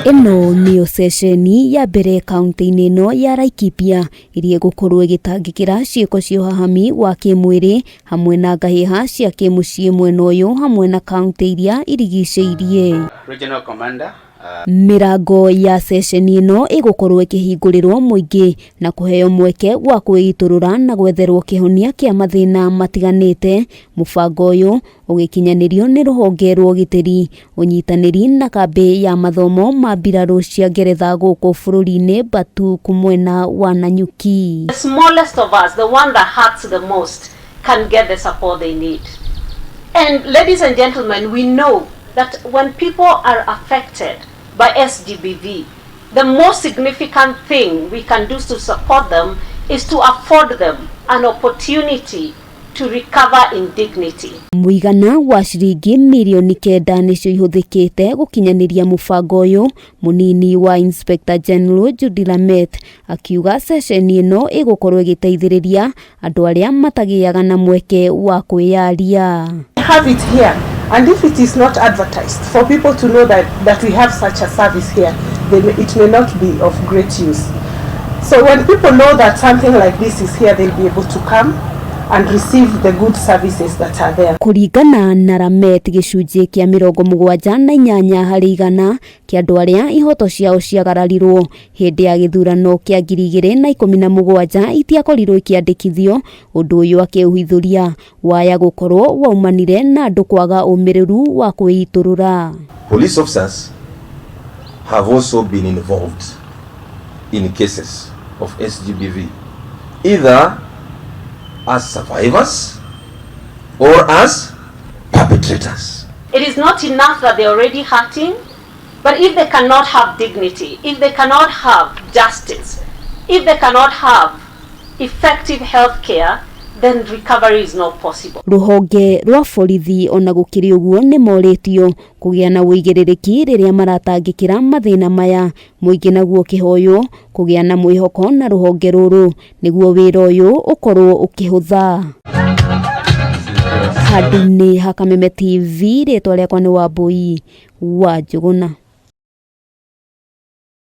Ino niyo Ceceni ya mbere kaunti-ini ino ya Laikipia iria gukorwo igitangikira ciiko cia uhahami wa kimwiri hamwe na ngahiha cia kimucii mwena uyu hamwe na kaunti iria irigicĩirie. Regional Commander Mirango ya Ceceni ino igukorwo ikihingũrĩrwo muingi na kuheo mweke wa kwigiturura na gwetherwo kihonia kia mathina matiganite. Mubango uyu ugikinyanirio ni ruhonge rwa ugitiri, unyitaniri na kambi ya mathomo ma mbiraru cia Ngeretha guku bururi-ini Batu kumwena wa Nanyuki. The smallest of us, the one that hurts the most, can get the support they need. And ladies and gentlemen, we know that when people are affected by SGBV, the most significant thing we can do to support them is to afford them an opportunity to recover in dignity. Muigana wa ciringi mirioni kenda nicio ihuthikite gukinyaniria mubango uyu. Munini wa Inspector General Lamet akiuga Ceceni ino igukorwo igiteithiriria andu aria matagiaga na mweke wa kwiyaria. Have it here, and if it is not advertised for people to know that we have such a service here, then it may not be of great use. So when people know that something like this is here, they'll be able to come and receive the good services that are there. Kuringana na Lamet, gicunji kia 78 harĩ igana kia andu aria ihoto ciao ciagararirwo hindi ya githurano kia 2017 itiakorirwo ikiandikithio. Undu uyu akiuhithuria waya gukorwo waumanire na andu kwaga umiriru wa kwiiturura. Police officers have also been involved in cases of SGBV, either as survivors or as perpetrators. It is not enough that they're already hurting, but if they cannot have dignity, if they cannot have justice, if they cannot have effective health care, then recovery is not possible. Ruhonge rwa borithi ona gukiri uguo ni moritio kugia na uigĩrĩrĩki riria maratangikira mathina maya. Muingi naguo kihoyo kugia na mwihoko na ruhonge ruru niguo wira uyu ukorwo ukihutha. Handũ-inĩ ha Kameme TV, rĩtwa rĩakwa nĩ Wambui wa Njuguna.